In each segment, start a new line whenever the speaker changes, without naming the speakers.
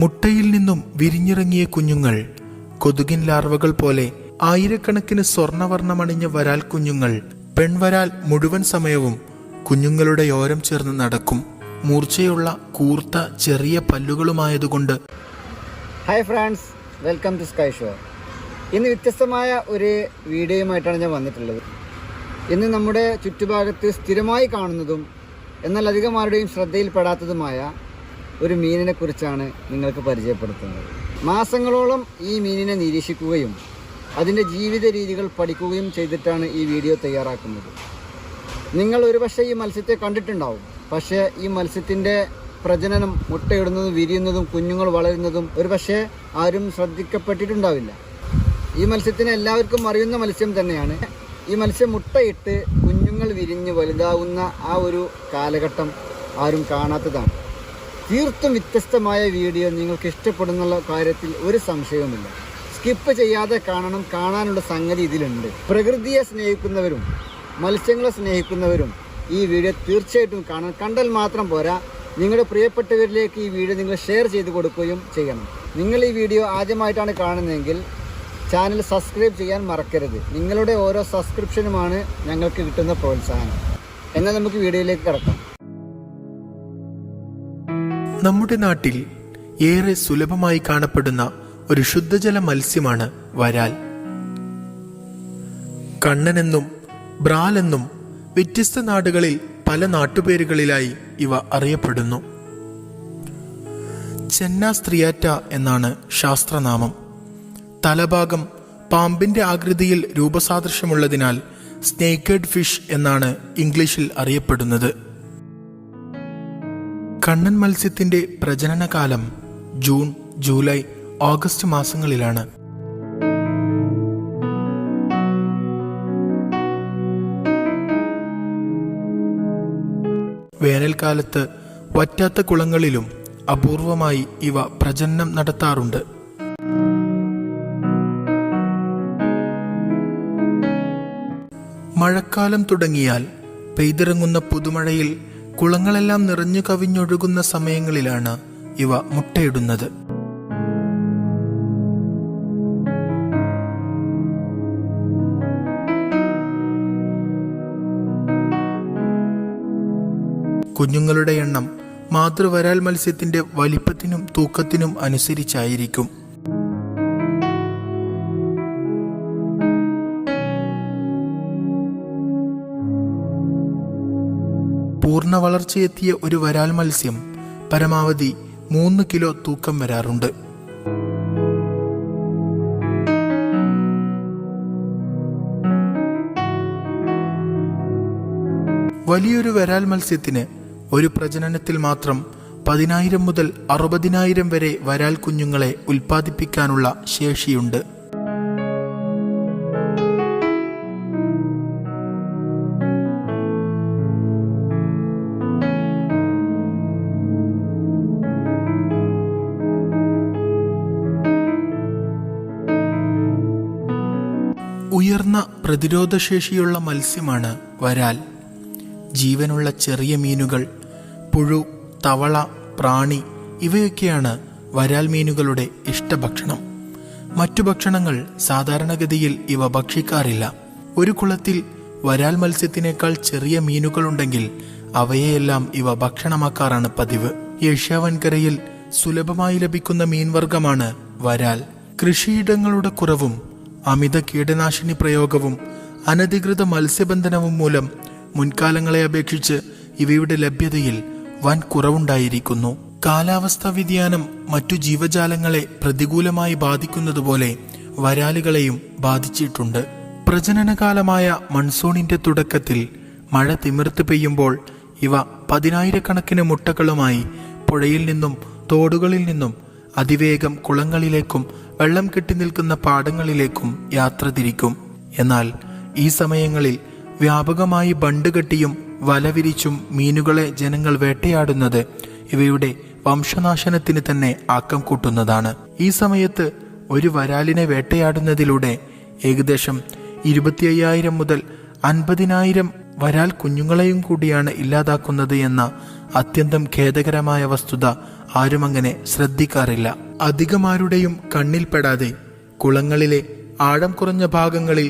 മുട്ടയിൽ നിന്നും വിരിഞ്ഞിറങ്ങിയ കുഞ്ഞുങ്ങൾ കൊതുകിൻ ലാർവകൾ പോലെ ആയിരക്കണക്കിന് സ്വർണവർണ്ണമണിഞ്ഞ വരാൽ കുഞ്ഞുങ്ങൾ. പെൺവരാൽ മുഴുവൻ സമയവും കുഞ്ഞുങ്ങളുടെ ഓരം ചേർന്ന് നടക്കും. മൂർച്ചയുള്ള കൂർത്ത ചെറിയ പല്ലുകളുമായതുകൊണ്ട്.
Hi friends, welcome to sky show. ഇന്ന് വ്യത്യസ്തമായ ഒരു വീഡിയോയുമായിട്ടാണ് ഞാൻ വന്നിട്ടുള്ളത്. ഇന്ന് നമ്മുടെ ചുറ്റുഭാഗത്ത് സ്ഥിരമായി കാണുന്നതും എന്നാൽ അധികം ആരുടെയും ശ്രദ്ധയിൽപ്പെടാത്തതുമായ ഒരു മീനിനെ കുറിച്ചാണ് നിങ്ങൾക്ക് പരിചയപ്പെടുത്തുന്നത്. മാസങ്ങളോളം ഈ മീനിനെ നിരീക്ഷിക്കുകയും അതിൻ്റെ ജീവിത രീതികൾ പഠിക്കുകയും ചെയ്തിട്ടാണ് ഈ വീഡിയോ തയ്യാറാക്കുന്നത്. നിങ്ങൾ ഒരുപക്ഷെ ഈ മത്സ്യത്തെ കണ്ടിട്ടുണ്ടാവും. പക്ഷേ ഈ മത്സ്യത്തിൻ്റെ പ്രജനനം, മുട്ടയിടുന്നതും വിരിയുന്നതും കുഞ്ഞുങ്ങൾ വളരുന്നതും ഒരുപക്ഷെ ആരും ശ്രദ്ധിക്കപ്പെട്ടിട്ടുണ്ടാവില്ല. ഈ മത്സ്യത്തിന് എല്ലാവർക്കും അറിയുന്ന മത്സ്യം തന്നെയാണ്. ഈ മത്സ്യം മുട്ടയിട്ട് കുഞ്ഞുങ്ങൾ വിരിഞ്ഞ് വലുതാവുന്ന ആ ഒരു കാലഘട്ടം ആരും കാണാത്തതാണ്. തീർത്തും വ്യത്യസ്തമായ വീഡിയോ നിങ്ങൾക്ക് ഇഷ്ടപ്പെടുന്നുള്ള കാര്യത്തിൽ ഒരു സംശയവുമില്ല. സ്കിപ്പ് ചെയ്യാതെ കാണണം. കാണാനുള്ള സംഗതി ഇതിലുണ്ട്. പ്രകൃതിയെ സ്നേഹിക്കുന്നവരും മത്സ്യങ്ങളെ സ്നേഹിക്കുന്നവരും ഈ വീഡിയോ തീർച്ചയായിട്ടും കാണണം. കണ്ടാൽ മാത്രം പോരാ, നിങ്ങളുടെ പ്രിയപ്പെട്ടവരിലേക്ക് ഈ വീഡിയോ നിങ്ങൾ ഷെയർ ചെയ്ത് കൊടുക്കുകയും ചെയ്യണം. നിങ്ങൾ ഈ വീഡിയോ ആദ്യമായിട്ടാണ് കാണുന്നതെങ്കിൽ ചാനൽ സബ്സ്ക്രൈബ് ചെയ്യാൻ മറക്കരുത്. നിങ്ങളുടെ ഓരോ സബ്സ്ക്രിപ്ഷനുമാണ് ഞങ്ങൾക്ക് കിട്ടുന്ന പ്രോത്സാഹനം. എന്നാൽ നമുക്ക് വീഡിയോയിലേക്ക് കടക്കാം.
നമ്മുടെ നാട്ടിൽ ഏറെ സുലഭമായി കാണപ്പെടുന്ന ഒരു ശുദ്ധജല മത്സ്യമാണ് വരാൽ. കണ്ണനെന്നും ബ്രാലെന്നും വ്യത്യസ്ത നാടുകളിൽ പല നാട്ടുപേരുകളിലായി ഇവ അറിയപ്പെടുന്നു. ചെന്ന സ്ത്രിയാറ്റ എന്നാണ് ശാസ്ത്രനാമം. തലഭാഗം പാമ്പിന്റെ ആകൃതിയിൽ രൂപസാദൃശ്യമുള്ളതിനാൽ സ്നേക്കേഡ് ഫിഷ് എന്നാണ് ഇംഗ്ലീഷിൽ അറിയപ്പെടുന്നത്. കണ്ണൻ മത്സ്യത്തിന്റെ പ്രജനനകാലം ജൂൺ, ജൂലൈ, ഓഗസ്റ്റ് മാസങ്ങളിലാണ്. വേനൽക്കാലത്ത് വറ്റാത്ത കുളങ്ങളിലും അപൂർവമായി ഇവ പ്രജനനം നടത്താറുണ്ട്. മഴക്കാലം തുടങ്ങിയാൽ പെയ്തിറങ്ങുന്ന പുതുമഴയിൽ കുളങ്ങളെല്ലാം നിറഞ്ഞു കവിഞ്ഞൊഴുകുന്ന സമയങ്ങളിലാണ് ഇവ മുട്ടയിടുന്നത്. കുഞ്ഞുങ്ങളുടെ എണ്ണം മാതൃവരാൽ മത്സ്യത്തിന്റെ വലിപ്പത്തിനും തൂക്കത്തിനും അനുസരിച്ചായിരിക്കും. പൂർണ്ണ വളർച്ചയെത്തിയ ഒരു വരാൽ മത്സ്യം പരമാവധി 3 കിലോ തൂക്കം വരാറുണ്ട്. വലിയൊരു വരാൽ മത്സ്യത്തിന് ഒരു പ്രജനനത്തിൽ മാത്രം 10,000 മുതൽ 60,000 വരെ വരാൽ കുഞ്ഞുങ്ങളെ ഉൽപ്പാദിപ്പിക്കാനുള്ള ശേഷിയുണ്ട്. ഉയർന്ന പ്രതിരോധശേഷിയുള്ള മത്സ്യമാണ് വരാൽ. ജീവനുള്ള ചെറിയ മീനുകൾ, പുഴു, തവള, പ്രാണി ഇവയൊക്കെയാണ് വരാൽ മീനുകളുടെ ഇഷ്ടഭക്ഷണം. മറ്റു ഭക്ഷണങ്ങൾ സാധാരണഗതിയിൽ ഇവ ഭക്ഷിക്കാറില്ല. ഒരു കുളത്തിൽ വരാൽ മത്സ്യത്തിനേക്കാൾ ചെറിയ മീനുകളുണ്ടെങ്കിൽ അവയെയെല്ലാം ഇവ ഭക്ഷണമാക്കാറാണ് പതിവ്. ഏഷ്യാവൻകരയിൽ സുലഭമായി ലഭിക്കുന്ന മീൻവർഗമാണ് വരാൽ. കൃഷിയിടങ്ങളുടെ കുറവും അമിത കീടനാശിനി പ്രയോഗവും അനധികൃത മത്സ്യബന്ധനവും മൂലം മുൻകാലങ്ങളെ അപേക്ഷിച്ച് ഇവയുടെ ലഭ്യതയിൽ വൻ കുറവുണ്ടായിരിക്കുന്നു. കാലാവസ്ഥാ വ്യതിയാനം മറ്റു ജീവജാലങ്ങളെ പ്രതികൂലമായി ബാധിക്കുന്നതുപോലെ വരാലുകളെയും ബാധിച്ചിട്ടുണ്ട്. പ്രജനനകാലമായ മൺസൂണിന്റെ തുടക്കത്തിൽ മഴ തിമിർത്ത് പെയ്യുമ്പോൾ ഇവ 10,000-കണക്കിന് മുട്ടകളുമായി പുഴയിൽ നിന്നും തോടുകളിൽ നിന്നും അതിവേഗം കുളങ്ങളിലേക്കും വെള്ളം കെട്ടി നിൽക്കുന്ന പാടങ്ങളിലേക്കും യാത്ര തിരിക്കും. എന്നാൽ ഈ സമയങ്ങളിൽ വ്യാപകമായി ബണ്ട് കെട്ടിയും വലവിരിച്ചും മീനുകളെ ജനങ്ങൾ വേട്ടയാടുന്നത് ഇവയുടെ വംശനാശനത്തിന് തന്നെ ആക്കം കൂട്ടുന്നതാണ്. ഈ സമയത്ത് ഒരു വരാലിനെ വേട്ടയാടുന്നതിലൂടെ ഏകദേശം 25,000 മുതൽ 50,000 വരാൽ കുഞ്ഞുങ്ങളെയും കൂടിയാണ് ഇല്ലാതാക്കുന്നത് എന്ന അത്യന്തം ഖേദകരമായ വസ്തുത ആരും അങ്ങനെ ശ്രദ്ധിക്കാറില്ല. അധികമാരുടെയും കണ്ണിൽപ്പെടാതെ കുളങ്ങളിലെ ആഴം കുറഞ്ഞ ഭാഗങ്ങളിൽ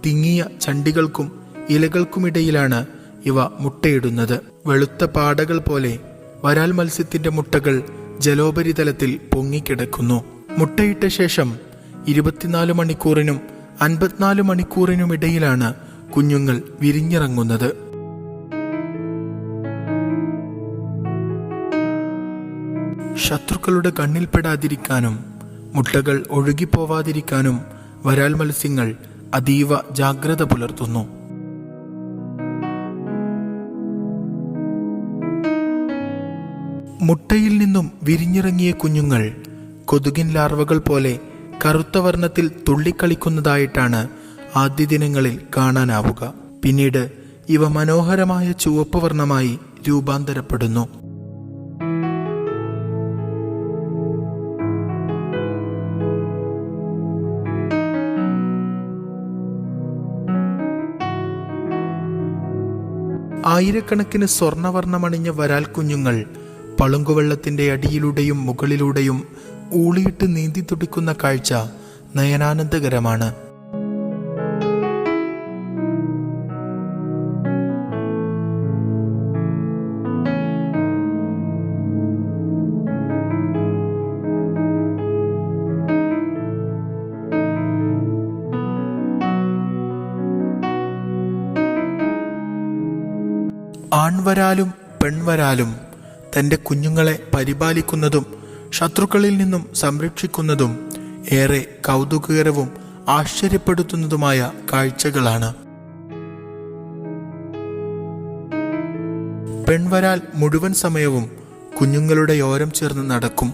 തിങ്ങിയ ചണ്ടികൾക്കും ഇലകൾക്കുമിടയിലാണ് ഇവ മുട്ടയിടുന്നത്. വെളുത്ത പാടകൾ പോലെ വരാൽ മത്സ്യത്തിന്റെ മുട്ടകൾ ജലോപരിതലത്തിൽ പൊങ്ങിക്കിടക്കുന്നു. മുട്ടയിട്ട ശേഷം 24 മണിക്കൂറിനും 54 മണിക്കൂറിനുമിടയിലാണ് കുഞ്ഞുങ്ങൾ വിരിഞ്ഞിറങ്ങുന്നത്. ശത്രുക്കളുടെ കണ്ണിൽപ്പെടാതിരിക്കാനും മുട്ടകൾ ഒഴുകിപ്പോവാതിരിക്കാനും വരാൽ മത്സ്യങ്ങൾ അതീവ ജാഗ്രത പുലർത്തുന്നു. മുട്ടയിൽ നിന്നും വിരിഞ്ഞിറങ്ങിയ കുഞ്ഞുങ്ങൾ കൊതുകിൻ ലാർവകൾ പോലെ കറുത്ത വർണ്ണത്തിൽ തുള്ളിക്കളിക്കുന്നതായിട്ടാണ് ആദ്യ ദിനങ്ങളിൽ കാണാനാവുക. പിന്നീട് ഇവ മനോഹരമായ ചുവപ്പ് വർണ്ണമായി രൂപാന്തരപ്പെടുന്നു. ആയിരക്കണക്കിന് സ്വർണവർണ്ണമണിഞ്ഞ വരാൽ കുഞ്ഞുങ്ങൾ പളുങ്കുവെള്ളത്തിന്റെ അടിയിലൂടെയും മുകളിലൂടെയും ഊളിയിട്ട് നീന്തി തുടിക്കുന്ന കാഴ്ച നയനാനന്ദകരമാണ്. ആൺവരാലും പെൺവരാലും തൻ്റെ കുഞ്ഞുങ്ങളെ പരിപാലിക്കുന്നതും ശത്രുക്കളിൽ നിന്നും സംരക്ഷിക്കുന്നതും ഏറെ കൗതുകകരവും ആശ്ചര്യപ്പെടുത്തുന്നതുമായ കാഴ്ചകളാണ്. പെൺവരാൽ മുഴുവൻ സമയവും കുഞ്ഞുങ്ങളുടെ ഓരം ചേർന്ന് നടക്കും.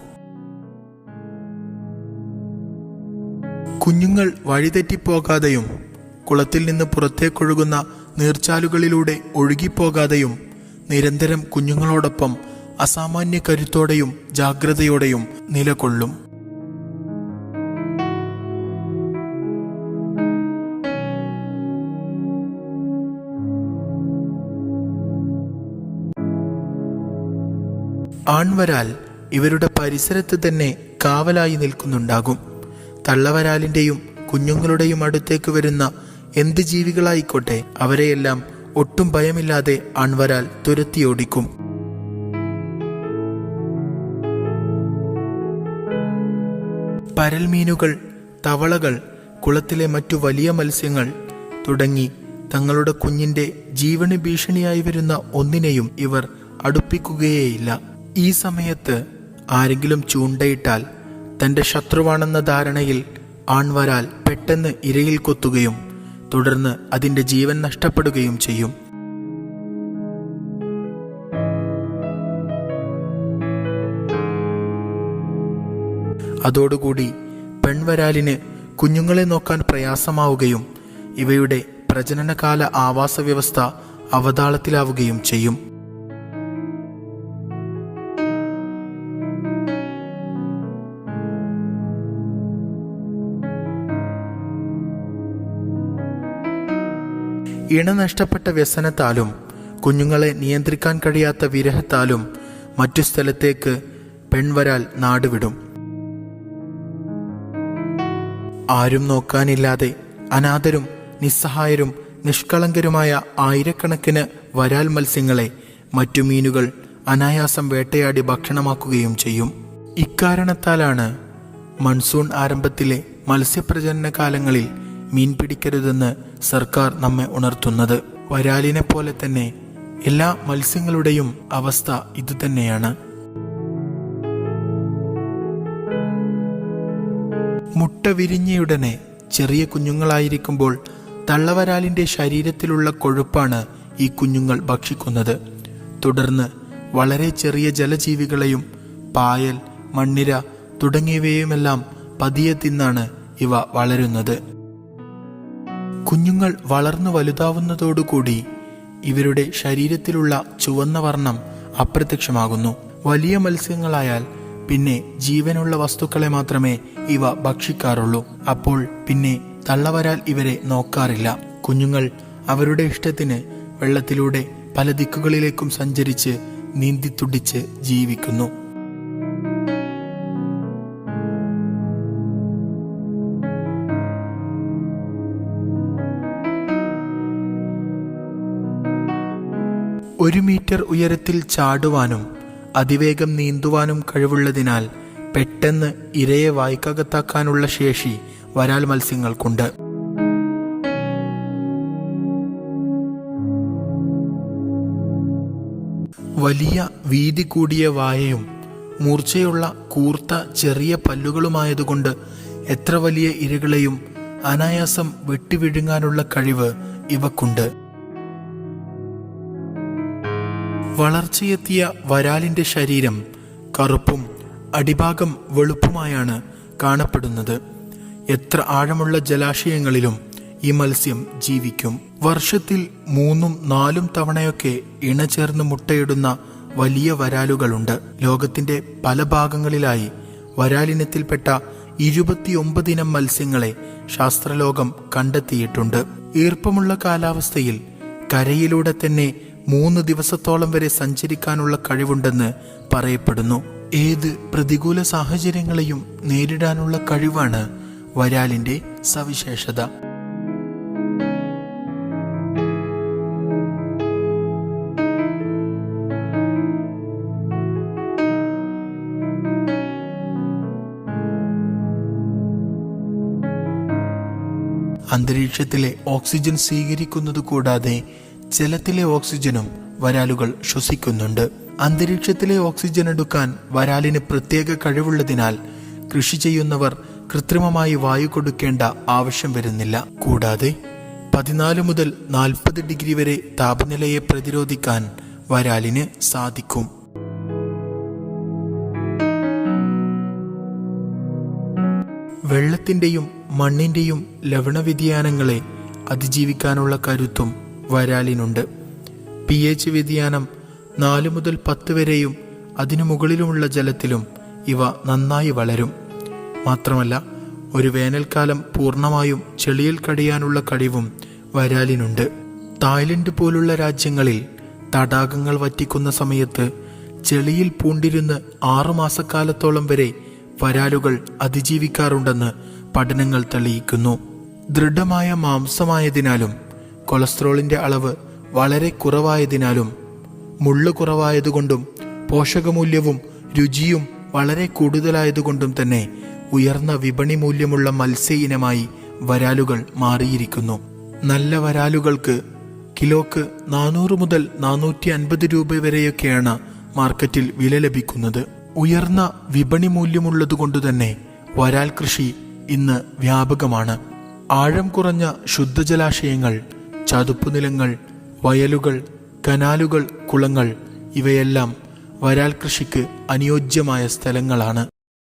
കുഞ്ഞുങ്ങൾ വഴിതെറ്റിപ്പോകാതെയും കുളത്തിൽ നിന്ന് പുറത്തേക്കൊഴുകുന്ന നീർച്ചാലുകളിലൂടെ ഒഴുകിപ്പോകാതെയും നിരന്തരം കുഞ്ഞുങ്ങളോടൊപ്പം അസാമാന്യ കരുത്തോടെയും ജാഗ്രതയോടെയും നിലകൊള്ളും. ആൺവരാൽ ഇവരുടെ പരിസരത്ത് തന്നെ കാവലായി നിൽക്കുന്നുണ്ടാകും. തള്ളവരാലിന്റെയും കുഞ്ഞുങ്ങളുടെയും അടുത്തേക്ക് വരുന്ന എന്ത് ജീവികളായിക്കോട്ടെ അവരെയെല്ലാം ഒട്ടും ഭയമില്ലാതെ ആൺവരാൽ തുരത്തിയോടിക്കും. പരൽമീനുകൾ, തവളകൾ, കുളത്തിലെ മറ്റു വലിയ മത്സ്യങ്ങൾ തുടങ്ങി തങ്ങളുടെ കുഞ്ഞിന്റെ ജീവന് ഭീഷണിയായി വരുന്ന ഒന്നിനെയും ഇവർ അടുപ്പിക്കുകയേയില്ല. ഈ സമയത്ത് ആരെങ്കിലും ചൂണ്ടയിട്ടാൽ തന്റെ ശത്രുവാണെന്ന ധാരണയിൽ ആൺവരാൽ പെട്ടെന്ന് ഇരയിൽ കൊത്തുകയും തുടർന്ന് അതിന്റെ ജീവൻ നഷ്ടപ്പെടുകയും ചെയ്യും. അതോടുകൂടി പെൺവരാലിന് കുഞ്ഞുങ്ങളെ നോക്കാൻ പ്രയാസമാവുകയും ഇവയുടെ പ്രജനനകാല ആവാസ വ്യവസ്ഥ അവതാളത്തിലാവുകയും ചെയ്യും. ഇണ നഷ്ടപ്പെട്ട വ്യസനത്താലും കുഞ്ഞുങ്ങളെ നിയന്ത്രിക്കാൻ കഴിയാത്ത വിരഹത്താലും മറ്റു സ്ഥലത്തേക്ക് പെൺവരാൽ നാടുവിടും. ആരും നോക്കാനില്ലാതെ അനാഥരും നിസ്സഹായരും നിഷ്കളങ്കരുമായ ആയിരക്കണക്കിന് വരാൽ മത്സ്യങ്ങളെ മറ്റു മീനുകൾ അനായാസം വേട്ടയാടി ഭക്ഷണമാക്കുകയും ചെയ്യും. ഇക്കാരണത്താലാണ് മൺസൂൺ ആരംഭത്തിലെ മത്സ്യപ്രജനന കാലങ്ങളിൽ മീൻ പിടിക്കരുതെന്ന് സർക്കാർ നമ്മെ ഉണർത്തുന്നത്. വരാലിനെ പോലെ തന്നെ എല്ലാ മത്സ്യങ്ങളുടെയും അവസ്ഥ ഇതുതന്നെയാണ്. മുട്ട വിരിഞ്ഞയുടനെ ചെറിയ കുഞ്ഞുങ്ങളായിരിക്കുമ്പോൾ തള്ളവരാലിന്റെ ശരീരത്തിലുള്ള കൊഴുപ്പാണ് ഈ കുഞ്ഞുങ്ങൾ ഭക്ഷിക്കുന്നത്. തുടർന്ന് വളരെ ചെറിയ ജലജീവികളെയും പായൽ, മണ്ണിര തുടങ്ങിയവയുമെല്ലാം പതിയെ തിന്നാണ് ഇവ വളരുന്നത്. കുഞ്ഞുങ്ങൾ വളർന്നു വലുതാവുന്നതോടുകൂടി ഇവരുടെ ശരീരത്തിലുള്ള ചുവന്ന വർണ്ണം അപ്രത്യക്ഷമാകുന്നു. വലിയ മത്സ്യങ്ങളായാൽ പിന്നെ ജീവനുള്ള വസ്തുക്കളെ മാത്രമേ ഇവ ഭക്ഷിക്കാറുള്ളൂ. അപ്പോൾ പിന്നെ തള്ളവരാൽ ഇവരെ നോക്കാറില്ല. കുഞ്ഞുങ്ങൾ അവരുടെ ഇഷ്ടത്തിന് വെള്ളത്തിലൂടെ പല ദിക്കുകളിലേക്കും സഞ്ചരിച്ച് നീന്തിത്തുടിച്ച് ജീവിക്കുന്നു. 1 മീറ്റർ ഉയരത്തിൽ ചാടുവാനും അതിവേഗം നീന്തുവാനും കഴിവുള്ളതിനാൽ പെട്ടെന്ന് ഇരയെ വായ്ക്കകത്താക്കാനുള്ള ശേഷി വരാൽ മത്സ്യങ്ങൾക്കുണ്ട്. വലിയ വീതി കൂടിയ വായയും മൂർച്ചയുള്ള കൂർത്ത ചെറിയ പല്ലുകളുമായതുകൊണ്ട് എത്ര വലിയ ഇരകളെയും അനായാസം വെട്ടിവിഴുങ്ങാനുള്ള കഴിവ് ഇവക്കുണ്ട്. വളർച്ചയെത്തിയ വരാലിന്റെ ശരീരം കറുപ്പും അടിഭാഗം വെളുപ്പുമായാണ് കാണപ്പെടുന്നത്. എത്ര ആഴമുള്ള ജലാശയങ്ങളിലും ഈ മത്സ്യം ജീവിക്കും. വർഷത്തിൽ 3-4 തവണയൊക്കെ ഇണചേർന്ന് മുട്ടയിടുന്ന വലിയ വരാലുകളുണ്ട്. ലോകത്തിന്റെ പല ഭാഗങ്ങളിലായി വരാലിനത്തിൽപ്പെട്ട 29 ഇനം മത്സ്യങ്ങളെ ശാസ്ത്രലോകം കണ്ടെത്തിയിട്ടുണ്ട്. ഈർപ്പമുള്ള കാലാവസ്ഥയിൽ കരയിലൂടെ തന്നെ 3 ദിവസത്തോളം വരെ സഞ്ചരിക്കാനുള്ള കഴിവുണ്ടെന്ന് പറയപ്പെടുന്നു. ഏത് പ്രതികൂല സാഹചര്യങ്ങളെയും നേരിടാനുള്ള കഴിവാണ് വരാലിന്റെ സവിശേഷത. അന്തരീക്ഷത്തിലെ ഓക്സിജൻ സ്വീകരിക്കുന്നത് കൂടാതെ ജലത്തിലെ ഓക്സിജനും വരാലുകൾ ശ്വസിക്കുന്നുണ്ട്. അന്തരീക്ഷത്തിലെ ഓക്സിജൻ എടുക്കാൻ വരാലിന് പ്രത്യേക കഴിവുള്ളതിനാൽ കൃഷി ചെയ്യുന്നവർ കൃത്രിമമായി വായു കൊടുക്കേണ്ട ആവശ്യം വരുന്നില്ല. കൂടാതെ 14 മുതൽ 40 ഡിഗ്രി വരെ താപനിലയെ പ്രതിരോധിക്കാൻ വരാലിന് സാധിക്കും. വെള്ളത്തിന്റെയും മണ്ണിന്റെയും ലവണ വ്യതിയാനങ്ങളെ അതിജീവിക്കാനുള്ള കരുത്തും വരാലിനുണ്ട്. pH വ്യതിയാനം 4 മുതൽ 10 വരെയും അതിനു മുകളിലുമുള്ള ജലത്തിലും ഇവ നന്നായി വളരും. മാത്രമല്ല, ഒരു വേനൽക്കാലം പൂർണ്ണമായും ചെളിയിൽ കഴിയാനുള്ള കഴിവും വരാലിനുണ്ട്. തായ്ലൻഡ് പോലുള്ള രാജ്യങ്ങളിൽ തടാകങ്ങൾ വറ്റിക്കുന്ന സമയത്ത് ചെളിയിൽ പൂണ്ടിരുന്ന് 6 മാസക്കാലത്തോളം വരെ വരാലുകൾ അതിജീവിക്കാറുണ്ടെന്ന് പഠനങ്ങൾ തെളിയിക്കുന്നു. ദൃഢമായ മാംസമായതിനാലും കൊളസ്ട്രോളിന്റെ അളവ് വളരെ കുറവായതിനാലും മുള്ളു കുറവായതുകൊണ്ടും പോഷകമൂല്യവും രുചിയും വളരെ കൂടുതലായതുകൊണ്ടും തന്നെ ഉയർന്ന വിപണി മൂല്യമുള്ള മത്സ്യ ഇനമായി വരാലുകൾ മാറിയിരിക്കുന്നു. നല്ല വരാലുകൾക്ക് കിലോക്ക് 400 മുതൽ 450 രൂപ വരെയൊക്കെയാണ് മാർക്കറ്റിൽ വില ലഭിക്കുന്നത്. ഉയർന്ന വിപണി മൂല്യമുള്ളതുകൊണ്ടുതന്നെ വരാൽ കൃഷി ഇന്ന് വ്യാപകമാണ്. ആഴം കുറഞ്ഞ ശുദ്ധജലാശയങ്ങൾ, ചതുപ്പുനിലങ്ങൾ, വയലുകൾ, കനാലുകൾ, കുളങ്ങൾ ഇവയെല്ലാം വരാൽ കൃഷിക്ക് അനുയോജ്യമായ സ്ഥലങ്ങളാണ്.